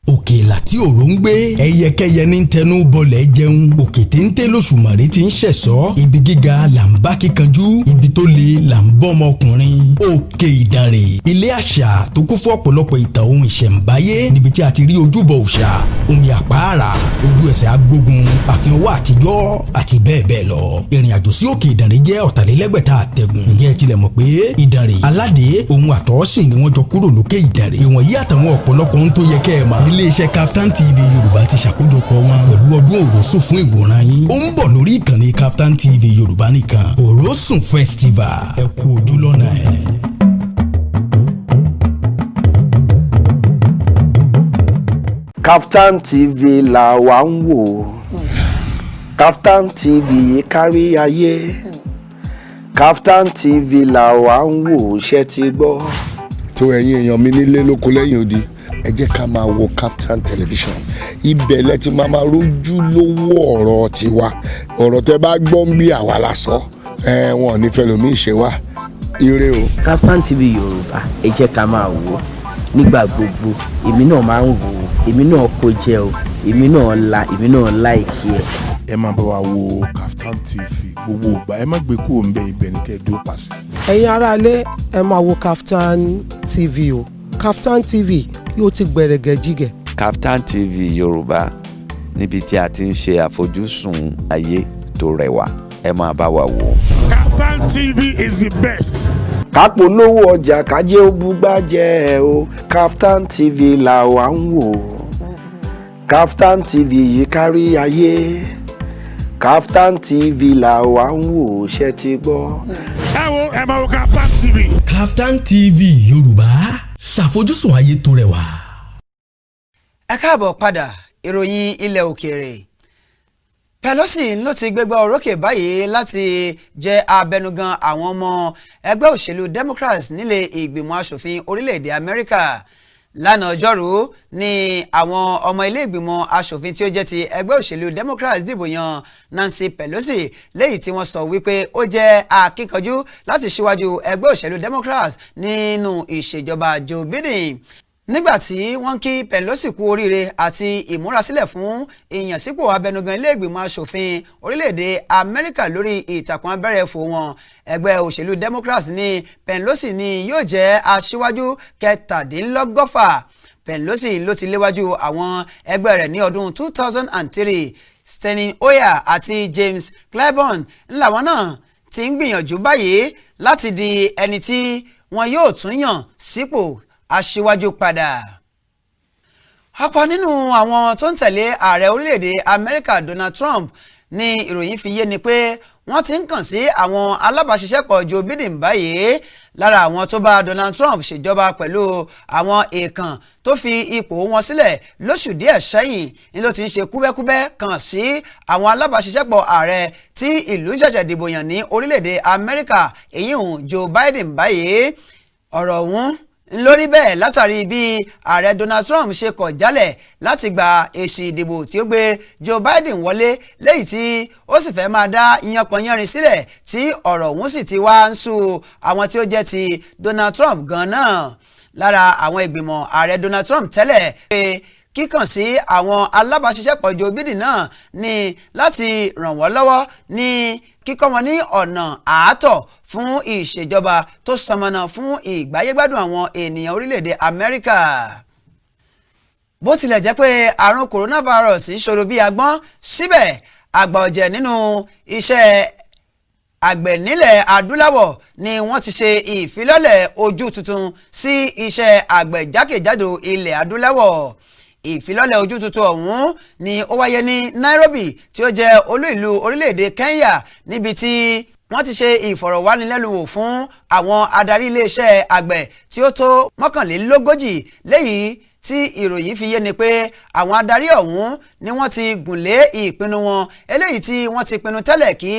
Speaker 2: òkè láti òró ń gbé ẹyẹkẹyẹ ní tẹnu bọlẹ̀ jẹun òkè téńté lóṣùmàrè ti ń ṣẹ̀sọ́ ibi gíga là ń bá kíkanjú ibi tó le là ń bọ́ ọmọkùnrin òkè ìdànrè ilé àṣà tó kún fún ọ̀pọ̀lọpọ̀ ìtàn ohun ìṣẹ̀ǹbáyé níbi tí a ti rí ojúbọ òòṣà omi àpáàrà ojú ẹsẹ̀ agbógun àfihàn owó àtijọ́ àti bẹ́ẹ̀ bẹ́ẹ̀ lọ ìrìn àjò sí òkè ìdànrè jẹ́ 4,600 àtẹ̀gùn ǹjẹ́ ẹ tilẹ̀ mọ̀ pé ìdànrè aládé ohun àtọ́sìn ni wọ́n jọ kúrò lókè ìdànrè ìwọ̀nyí àtàwọn ọ̀pọ̀lọpọ̀ ohun tó yẹ kẹ́ ẹ mọ̀ iléeṣẹ́ KAFTAN TV Yorùbá ti ṣàkójọpọ̀ wọn pẹ̀lú ọdún Òrósùn fún ìwòran yín ó ń bọ̀ lórí ìkànnì KAFTAN TV Yorùbá nìkan Òrósùn Festival ẹ kú ojú lọ́nà ẹ̀.
Speaker 3: KAFTAN TV là wá ń wò KAFTAN TV kárí ayé KAFTAN TV là wá ń wò ṣe ti gbọ́.
Speaker 4: tó ẹ̀yin èèyàn mi nílé lóko lẹ́yìn odi ẹ jẹ́ ká máa wo KAFTAN television ibẹ̀ lẹ ti máa rójú lówó ọ̀rọ̀ tiwa ọ̀rọ̀ tẹ́ bá gbọ́ ń bí àwa la sọ wọn ò ní fẹ́ lómi ìṣe wa ire o.
Speaker 5: KAFTAN TV Yorùbá ẹ jẹ́ ká máa wò ó nígbà gbogbo èmi náà máa ń wò ó èmi náà kó jẹ o èmi náà láìkí ẹ.
Speaker 6: ẹ máa bá wa wo KAFTAN TV gbogbo ìgbà ẹ má gbé kúrò ń bẹ ibẹ̀ ní kẹ́ ẹ dúró pàṣẹ.
Speaker 7: ẹ̀yin aráalé ẹ máa wo KAFTAN TV o KAFTAN TV yóò ti gbẹ̀rẹ̀gẹ̀ jígẹ̀.
Speaker 8: KAFTAN TV Yorùbá níbi tí a ti ń ṣe àfojúsùn ayé tó rẹwà ẹ máa bá wa wò.
Speaker 6: KAFTAN TV is the best.
Speaker 3: kápò lówó ọjà kájé ó búgbájẹ́ o KAFTAN TV là wá ń wò KAFTAN TV yìí kárí ayé KAFTAN TV là wá ń wò ṣe ti gbọ́.
Speaker 6: ẹ wo ẹ máa wo KAFTAN TV.
Speaker 2: KAFTAN TV Yorùbá ṣàfojúsùn ayé tó rẹwà.
Speaker 1: Ẹ káàbọ̀ padà ìròyìn ilẹ̀ òkèèrè. Pelosi ló ti gbégbá orókè báyìí láti jẹ́ abẹnugan àwọn ọmọ ẹgbẹ́ òṣèlú Democrats nílé ìgbìmọ̀ asòfin orílẹ̀-èdè Amẹ́ríkà. lánàá ọjọ́rú ni àwọn ọmọ ilé ìgbìmọ̀ asòfin tí ó jẹ́ ti ẹgbẹ́ òṣèlú Democrats dìbò yan Nancy Pelosi léyìí tí wọ́n sọ wípé ó jẹ́ akíkanjú láti ṣíwájú ẹgbẹ́ òṣèlú Democrats nínú ìṣèjọba Joe Biden. Nígbà tí wọ́n kí Pelosi kú oríire àti ìmúrasílẹ̀ fún ìyànsípò abẹnugan ilé ìgbìmọ̀ asòfin orílẹ̀-èdè Amẹ́ríkà lórí ìtàkùn abẹ́rẹ́fò wọn, ẹgbẹ́ òṣèlú Democrats ní Pelosi ni yóò jẹ́ aṣíwájú 17. Pelosi ló ti léwájú àwọn ẹgbẹ́ rẹ̀ ní ọdún 2003. Steny Hoyer àti James Clyburn ńláwọn náà ti ń gbìyànjú báyìí láti di ẹni tí wọn yóò tún yàn sípò aṣíwájú padà. Ọ̀pọ̀ nínú àwọn tó ń tẹ̀lé ààrẹ orílẹ̀-èdè Amẹ́ríkà Donald Trump ní ìròyìn fi yé ni pé wọ́n ti ń kàn sí àwọn alábàáṣiṣẹ́pọ̀ Joe Biden báyìí. Lára àwọn tó bá Donald Trump ṣèjọba pẹ̀lú àwọn èèkàn tó fi ipò wọn sílẹ̀ lóṣù díẹ̀ sẹ́yìn ni ló ti ń ṣe kúbẹ́kúbẹ́ kàn sí àwọn alábàáṣiṣẹ́pọ̀ ààrẹ tí ìlú ṣẹ̀ṣẹ̀ dìbò yàn ní orílẹ̀-èdè Amẹ́ríkà èyí Joe Biden báyìí. Ọ̀rọ̀ ọ̀hún lórí bẹ́ẹ̀ látàrí bí ààrẹ Donald Trump ṣe kọ̀ jálẹ̀ láti gba èsì ìdìbò tí ó gbé Joe Biden wọlé léyìí tí ó sì fẹ́ máa dá yanpanyanrin sílẹ̀ tí ọ̀rọ̀ ọ̀hún sì ti wá ń sú àwọn tí ó jẹ́ ti Donald Trump gan-an. Lára àwọn ìgbìmọ̀ ààrẹ Donald Trump tẹ́lẹ̀ pé kíkàn sí àwọn alábàáṣiṣẹ́pọ̀ Joe Biden náà ní láti ràn wọ́n lọ́wọ́ ní kíkọ́ wọn ní ọ̀nà àátọ̀ fún ìṣèjọba tó sànmọ́nà fún ìgbáyégbádùn àwọn ènìyàn orílẹ̀-èdè Amẹ́ríkà. Bó tilẹ̀ jẹ́ pé àrùn coronavirus ń ṣòro bí agbọ́n, síbẹ̀ àgbà ọ̀jẹ̀ nínú iṣẹ́ àgbẹ̀ nílẹ̀ adúláwọ̀ ni wọ́n ti ṣe ìfilọ́lẹ̀ ojú tuntun sí iṣẹ́ àgbẹ̀ jákèjádò ilẹ̀ adúláwọ̀. Ìfilọ́lẹ̀ ojú tuntun ọ̀hún ni ó wáyé ní Nairobi tí ó jẹ́ olú ìlú orílẹ̀-èdè Kenya níbi tí wọ́n ti ṣe ìfọ̀rọ̀wánilẹ́nuwò fún àwọn adarí iléeṣẹ́ àgbẹ̀ tí ó tó 41 léyìí tí ìròyìn fi yé ni pé àwọn adarí ọ̀hún ni wọ́n ti gùnlé ìpinnu wọn eléyìí tí wọ́n ti pinnu tẹ́lẹ̀ kí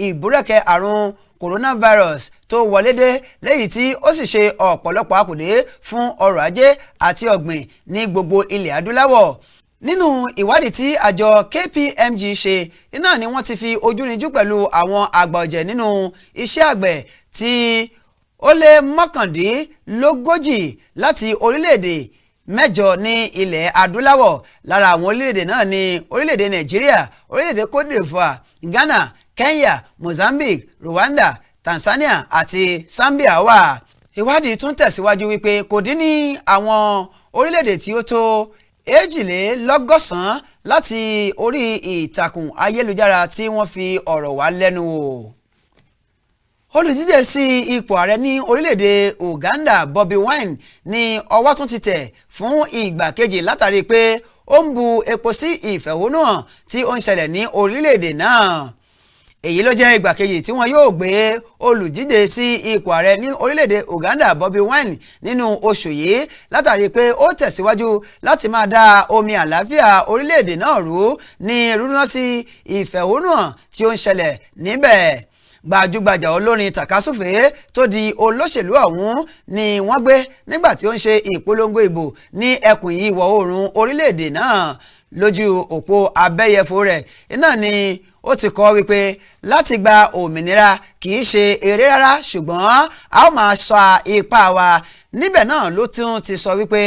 Speaker 1: ìbúrẹ́kẹ́ àrùn coronavirus tó wọlé dé léyìí tí ó sì ṣe ọ̀pọ̀lọpọ̀ àkùdé fún ọrọ̀ ajé àti ọ̀gbìn ní gbogbo ilẹ̀ adúláwọ̀. Nínú ìwádìí tí àjọ KPMG ṣe iná ni wọ́n ti fi ojúrinjú pẹ̀lú àwọn àgbà ọ̀jẹ̀ nínú iṣẹ́ àgbẹ̀ tí ó lé 39 láti orílẹ̀-èdè 8 ní ilẹ̀ adúláwọ̀. Lára àwọn orílẹ̀-èdè náà ni orílẹ̀-èdè Nàìjíríà, orílẹ̀-èdè Cote d'Ivoire, Ghana, Kenya, Mozambique, Rwanda, Tanzania àti Zambia wà. Ìwádìí tún tẹ̀síwájú wípé kò dín ní àwọn orílẹ̀-èdè tí ó tó 180 láti orí ìtàkùn ayélujára tí wọ́n fi ọ̀rọ̀ wá lẹ́nu wò. Olùdíje sí ipò ààrẹ ní orílẹ̀-èdè Uganda Bobi Wine ní ọwọ́ tún ti tẹ̀ fún ìgbà kejì látàrí pé ó ń bu epo sí ìfẹ̀hónúhàn tí ó ń ṣẹlẹ̀ ní orílẹ̀-èdè náà. Èyí ló jẹ́ ìgbà kejì tí wọ́n yóò gbé olùdíje sí ipò ààrẹ ní orílẹ̀-èdè Uganda Bobi Wine nínú oṣù yìí látàrí pé ó tẹ̀síwájú láti máa dá omi àlàáfíà orílẹ̀-èdè náà rú ní rúná sí ìfẹ̀hónúhàn tí ó ń ṣẹlẹ̀ níbẹ̀. Gbajúgbajà olórin tàkasúfèé tó di olóṣèlú ọ̀hún ni wọ́n gbé nígbà tí ó ń ṣe ìpolongo ìbò ní ẹkùn ìwọ̀ oòrùn orílẹ̀-èdè náà. Lójú òpó abẹ́yẹfò rẹ̀ iná ni ó ti kọ wípé láti gba òmìnira kì í ṣe eré rárá ṣùgbọ́n a ó máa sọ ipá wa. Níbẹ̀ náà ló tún ti sọ wípé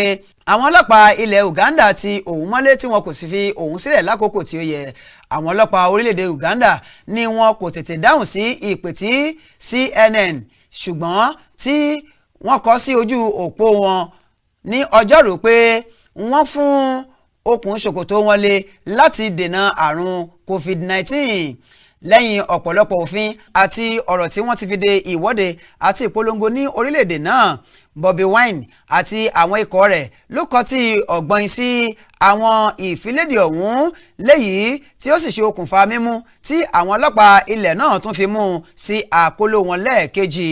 Speaker 1: àwọn ọlọ́pàá ilẹ̀ Uganda ti òun mọ́lé tí wọn kò sì fi òun sílẹ̀ lákòókò tí ó yẹ. Àwọn ọlọ́pàá orílẹ̀-èdè Uganda ni wọn kò tètè dáhùn sí ìpè tí CNN ṣùgbọ́n tí wọ́n kọ sí ojú òpó wọn ní ọjọ́rú pé wọ́n fún okùn ṣòkòtò wọn lé láti dènà àrùn COVID-19. Lẹ́yìn ọ̀pọ̀lọpọ̀ òfin àti ọ̀rọ̀ tí wọ́n ti fi de ìwọ́de àti ìpolongo ní orílẹ̀-èdè náà, Bobi Wine àti àwọn ikọ̀ rẹ̀ ló kọ tí ọ̀gbọ́n sí àwọn ìfiléde ọ̀hún léyìí tí ó sì ṣe okùnfà mímú tí àwọn ọlọ́pàá ilẹ̀ náà tún fi mú sí àkóló wọn lẹ́ẹ̀kejì.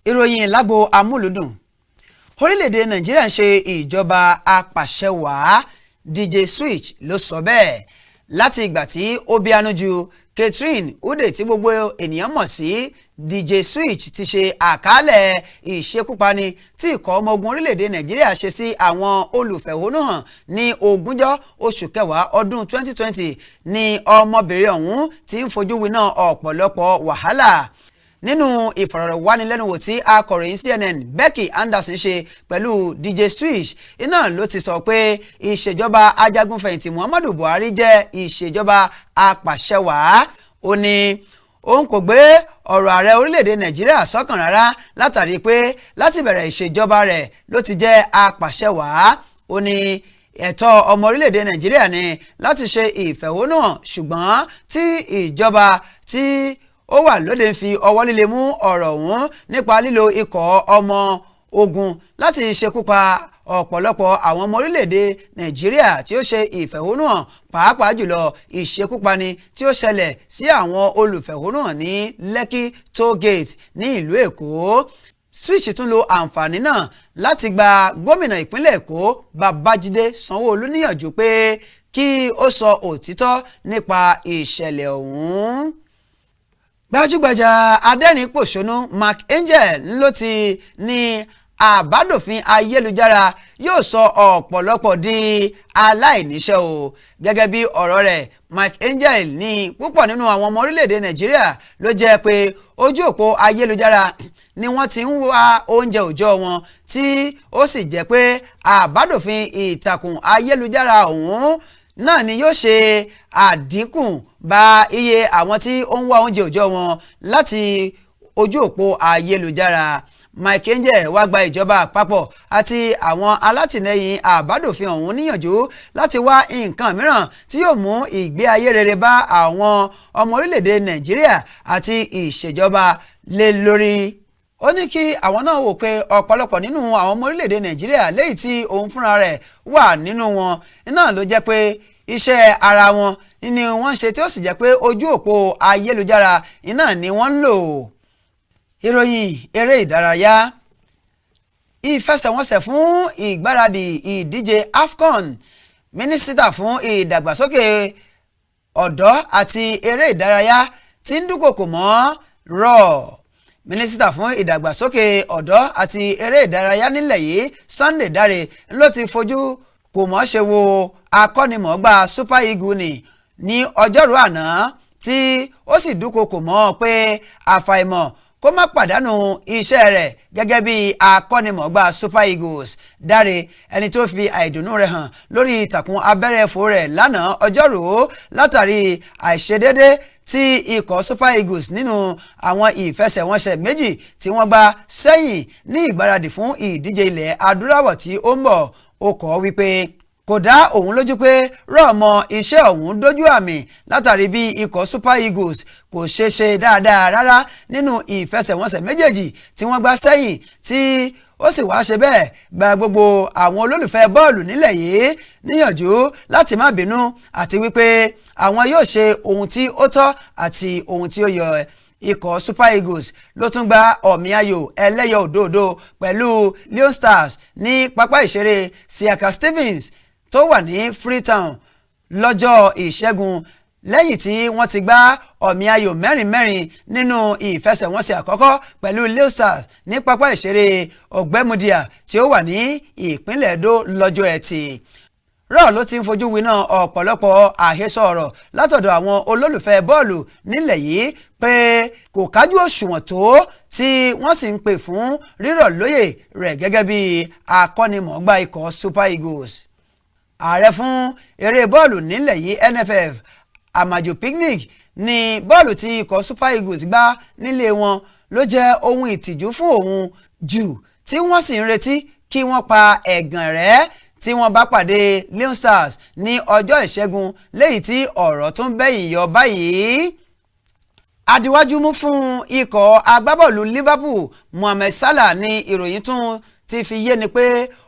Speaker 1: Ìròyìn lágbo amúlùdùn. Orílẹ̀-èdè Nàìjíríà ń ṣe ìjọba apàṣẹwàá. DJ Switch ló sọ bẹ́ẹ̀ láti ìgbà tí ó bíánú ju Catherine Ude tí gbogbo ènìyàn mọ̀ sí DJ Switch ti ṣe àkálẹ̀ ìṣekúpani tí ikọ̀ ọmọ ogun orílẹ̀-èdè Nàìjíríà ṣe sí àwọn olùfẹ̀hónúhàn ní 20 oṣù kẹwàá ọdún 2020 ní ọmọbìnrin ọ̀hún ti ń fojú winá ọ̀pọ̀lọpọ̀ wàhálà. Nínú ìfọ̀rọ̀wánilẹ́nuwò tí akọ̀ròyìn CNN Becky Anderson ṣe pẹ̀lú DJ Switch iná ló ti sọ pé ìṣèjọba ajagunfẹ̀yìntì Muhammadu Buhari jẹ́ ìṣèjọba apàṣẹwàá. Ó ní òun kò gbé ọ̀rọ̀ ààrẹ orílẹ̀-èdè Nàìjíríà sọ́kàn rárá látàrí pé láti bẹ̀rẹ̀ ìṣèjọba rẹ̀ ló ti jẹ́ apàṣẹwàá. Ó ní ẹ̀tọ́ ọmọ orílẹ̀-èdè Nàìjíríà ni láti ṣe ìfẹ̀hónúhàn ṣùgbọ́n tí ìjọba tí ó wà lóde ń fi ọwọ́ líle mú ọ̀rọ̀ ọ̀hún nípa lílo ikọ̀ ọmọ ogun láti ṣekúpa ọ̀pọ̀lọpọ̀ àwọn ọmọ orílẹ̀-èdè Nàìjíríà tí ó ṣe ìfẹ̀hónúhàn pàápàá jùlọ ìṣekúpani tí ó ṣẹlẹ̀ sí àwọn olùfẹ̀hónúhàn ní Lekki toll gate ní ìlú Èkó. Switch tún lo àǹfààní náà láti gba gómìnà ìpínlẹ̀ Èkó Babájídé Sanwó-Olú níyànjú pé kí ó sọ òtítọ́ nípa ìṣẹ̀lẹ̀ ọ̀hún. Gbajúgbajà adẹ́rìn-pòṣónú Mark Angel ló ti ní àbádòfin ayélujára yóò sọ ọ̀pọ̀lọpọ̀ di aláìníṣẹ́ o. Gẹ́gẹ́ bí ọ̀rọ̀ rẹ̀, Mark Angel ní púpọ̀ nínú àwọn ọmọ orílẹ̀-èdè Nàìjíríà ló jẹ́ pé ojú òpó ayélujára ni wọ́n ti ń wá oúnjẹ òòjọ́ wọn tí ó sì jẹ́ pé àbádòfin ìtàkùn ayélujára ọ̀hún náà ni yóò ṣe àdínkù bá iye àwọn tí ó ń wá oúnjẹ òòjọ́ wọn láti ojú òpó ayélujára. Mike Angel wá gba ìjọba àpapọ̀ àti àwọn alátìlẹyìn àbádòfin ọ̀hún níyànjú láti wá nǹkan mìíràn tí yóò mú ìgbé ayé rere bá àwọn ọmọ orílẹ̀-èdè Nàìjíríà àti ìṣèjọba lé lórí. Ó ní kí àwọn náà wò pé ọ̀pọ̀lọpọ̀ nínú àwọn ọmọ orílẹ̀-èdè Nàìjíríà léyìí tí òun fúnra rẹ̀ wà nínú wọn náà ló jẹ́ pé iṣẹ́ ara wọn ni wọ́n ṣe tí ó sì jẹ́ pé ojú òpó ayélujára iná ni wọ́n ń lò. Ìròyìn eré ìdárayá. Ìfẹsẹ̀wọnsẹ̀ fún ìgbáradì ìdíje AFCON. Mínísítà fún ìdàgbàsókè ọ̀dọ́ àti eré ìdárayá ti ń dúnkòkò mọ́ RAW. Mínísítà fún ìdàgbàsókè ọ̀dọ́ àti eré ìdárayá nílẹ̀ yìí Sunday Dare ló ti fojú kò mọ́ ṣe wo akọ́nimọ̀ọ́gbá Super Eagles ní ọjọ́rú àná tí ó sì dúnkòkò mọ́ pé àfàìmọ̀ kó má pàdánù iṣẹ́ rẹ̀ gẹ́gẹ́ bí akọ́nimọ̀ọ́gbá Super Eagles. Dare ẹni tó fi àìdùnnú rẹ̀ hàn lórí ìtàkùn abẹ́rẹ́fò rẹ̀ lánàá ọjọ́rú látàrí àìṣedédé tí ikọ̀ Super Eagles nínú àwọn ìfẹsẹ̀wọnsẹ̀ méjì tí wọ́n gbá sẹ́yìn ní ìgbáradì fún ìdíje ilẹ̀ adúláwọ̀ tí ó ń bọ̀. Ó kọ wípé kò dá òun lójú pé RAW mọ iṣẹ́ ọ̀hún dójú àmì látàrí bí ikọ̀ Super Eagles kò ṣe dáadáa rárá nínú ìfẹsẹ̀wọnsẹ̀ méjèèjì tí wọ́n gbá sẹ́yìn tí ó sì wá ṣe bẹ́ẹ̀ gba gbogbo àwọn olólùfẹ́ bọ́ọ̀lù nílẹ̀ yìí níyànjú láti má bínú àti wípé àwọn yóò ṣe ohun tí ó tọ́ àti ohun tí ó yẹ. Ikọ̀ Super Eagles ló tún gba ọ̀mì ayò ẹlẹ́yọ òdòdó pẹ̀lú Leon Stars ní pápá ìṣeré Siaka Stevens tó wà ní Freetown lọ́jọ́ ìṣẹ́gun lẹ́yìn tí wọ́n ti gbá ọ̀mì ayò mẹ́rin nínú ìfẹsẹ̀wọnsẹ̀ àkọ́kọ́ pẹ̀lú Leon Stars ní pápá ìṣeré Ọ̀gbẹ́mudia tí ó wà ní ìpínlẹ̀ Edo lọ́jọ́ Ẹtì. RAW ló ti ń fojú winá ọ̀pọ̀lọpọ̀ àhesọ ọ̀rọ̀ látọ̀dọ̀ àwọn olólùfẹ́ bọ́ọ̀lù nílẹ̀ yìí pé kò kájú òṣùwọ̀n tó tí wọ́n sì ń pè fún rírọ̀ lóyè rẹ̀ gẹ́gẹ́ bí akọ́nimọ̀ọ́gbá ikọ̀ Super Eagles. Ààrẹ fún eré bọ́ọ̀lù nílẹ̀ yìí NFF Amaju Picnic ní bọ́ọ̀lù tí ikọ̀ Super Eagles gbá nílé wọn ló jẹ́ ohun ìtìjú fún òun jù tí wọ́n sì ń retí kí wọ́n pa ẹ̀gàn rẹ̀ tí wọ́n bá pàdé Leon Stars ní ọjọ́ ìṣẹ́gun léyìí tí ọ̀rọ̀ tún bẹ́yìn yọ báyìí. Adíwájú mú fún ikọ̀ agbábọ́ọ̀lù Liverpool Mohamed Salah ní ìròyìn tún ti fi yé ni pé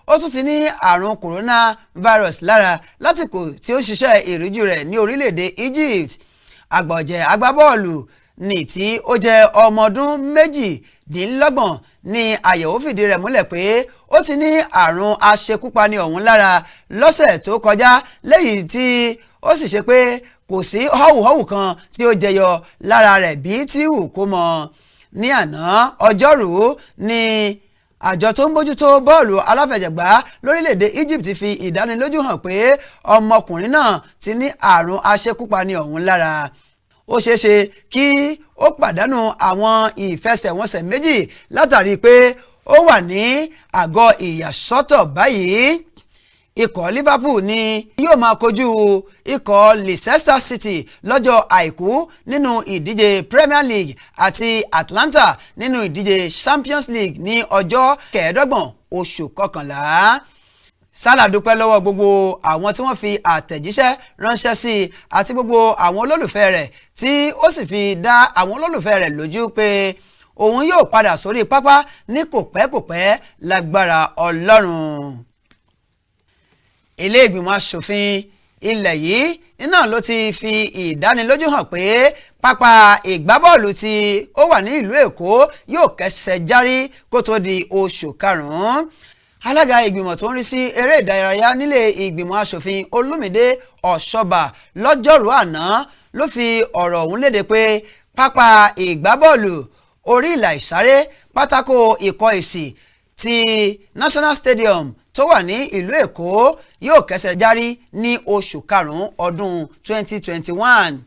Speaker 1: ó tún ti ní àrùn coronavirus lára lásìkò tí ó ṣiṣẹ́ ìríjú rẹ̀ ní orílẹ̀-èdè Egypt. Àgbọ̀jẹ̀ agbábọ́ọ̀lù ní tí ó jẹ́ ọmọ ọdún méjìdínlọ́gbọ̀n ní àyẹ̀wò fìdí rẹ̀ múlẹ̀ pé ó ti ní àrùn aṣekúpani ọ̀hún lára lọ́sẹ̀ tó kọjá léyìí tí ó sì ṣe pé kò sí họ́wùhọ́wù kan tí ó jẹyọ lára rẹ̀ bí tí wù kó mọ. Ní àná ọjọ́rú ni àjọ tó ń bójútó bọ́ọ̀lù aláfẹsẹ̀gbá lórílẹ̀‐èdè Egypt fi ìdánilójú hàn pé ọmọkùnrin náà ti ní àrùn aṣekúpani ọ̀hún lára. Ó ṣeéṣe kí ó pàdánù àwọn ìfẹsẹ̀wọnsẹ̀ méjì látàrí pé ó wà ní àgọ́ ìyàsọ́tọ̀ báyìí. Ikọ̀ Liverpool ni yóò máa kojú ikọ̀ Leicester City lọ́jọ́ àìkú nínú ìdíje Premier League àti Atlanta nínú ìdíje Champions League ní ọjọ́ 25 oṣù kọkànlá. Salah dúpẹ́ lọ́wọ́ gbogbo àwọn tí wọ́n fi àtẹ̀jíṣẹ́ ránṣẹ́ sí i àti gbogbo àwọn olólùfẹ́ rẹ̀ tí ó sì fi dá àwọn olólùfẹ́ rẹ̀ lójú pé òun yóò padà sórí pápá ní kòpẹ́kòpẹ́ lágbára Ọlọ́run. Ilé ìgbìmọ̀ asòfin ilẹ̀ yìí iná ló ti fi ìdánilójú hàn pé pápá ìgbábọ́ọ̀lù tí ó wà ní ìlú Èkó yóò kẹsẹ̀ járí kó tó di oṣù karùn-ún. Alága ìgbìmọ̀ tó ń rí sí eré ìdárayá nílé ìgbìmọ̀ asòfin Olúmídé Ọ̀ṣọ́bà lọ́jọ́rú àná ló fi ọ̀rọ̀ ọ̀hún léde pé pápá ìgbábọ́ọ̀lù orí ìlà ìsáré pátákó ìkọ́ èsì ti National Stadium tó wà ní ìlú Èkó yóò kẹsẹ̀ járí ní oṣù karùn-ún ọdún 2021.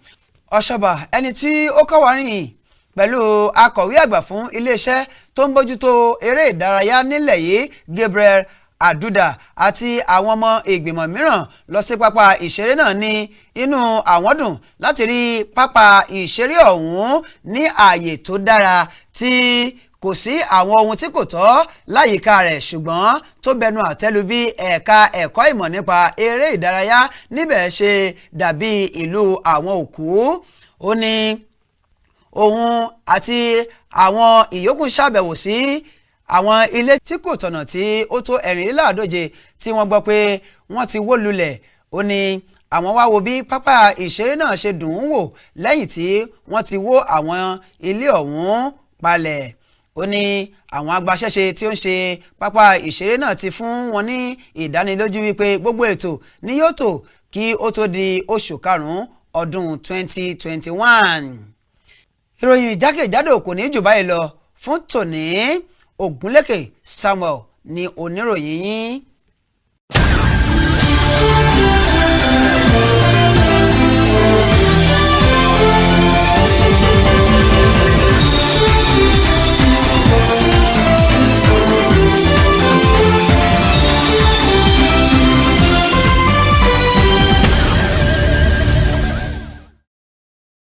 Speaker 1: Ọ̀ṣọ́bà ẹni tí ó kọ́wárìn pẹ̀lú akọ̀wé àgbà fún iléeṣẹ́ tó ń bójútó eré ìdárayá nílẹ̀ yìí Gabriel Aduda àti àwọn ọmọ ìgbìmọ̀ mìíràn lọ sí pápá ìṣeré náà ní inú àwọn dùn láti rí pápá ìṣeré ọ̀hún ní ààyè tó dára tí kò sí àwọn ohun tí kò tọ́ láyìíká rẹ̀ ṣùgbọ́n tó bẹnu àtẹ́lu bí ẹ̀ka ẹ̀kọ́ ìmọ̀ nípa eré ìdárayá níbẹ̀ ṣe dàbí ìlú àwọn òkú. Ó ní òun àti àwọn ìyókù ṣàbẹ̀wò sí àwọn ilé tí kò tọ̀nà tí ó tó 140 tí wọ́n gbọ́ pé wọ́n ti wó lulẹ̀. Ó ní àwọn wá wo bí pápá ìṣeré náà ṣe dùn ún wò lẹ́yìn tí wọ́n ti wó àwọn ilé ọ̀hún palẹ̀. Ó ní àwọn agbaṣẹ́ṣe tí ó ń ṣe pápá ìṣeré náà ti fún wọn ní ìdánilójú wípé gbogbo ètò ni yóò tò kí ó tó di oṣù karùn-ún ọdún 2021. Ìròyìn jákèjádò kò ní jù báyìí lọ fún tòní. Ogunleke Samuel ni oníròyìn yín.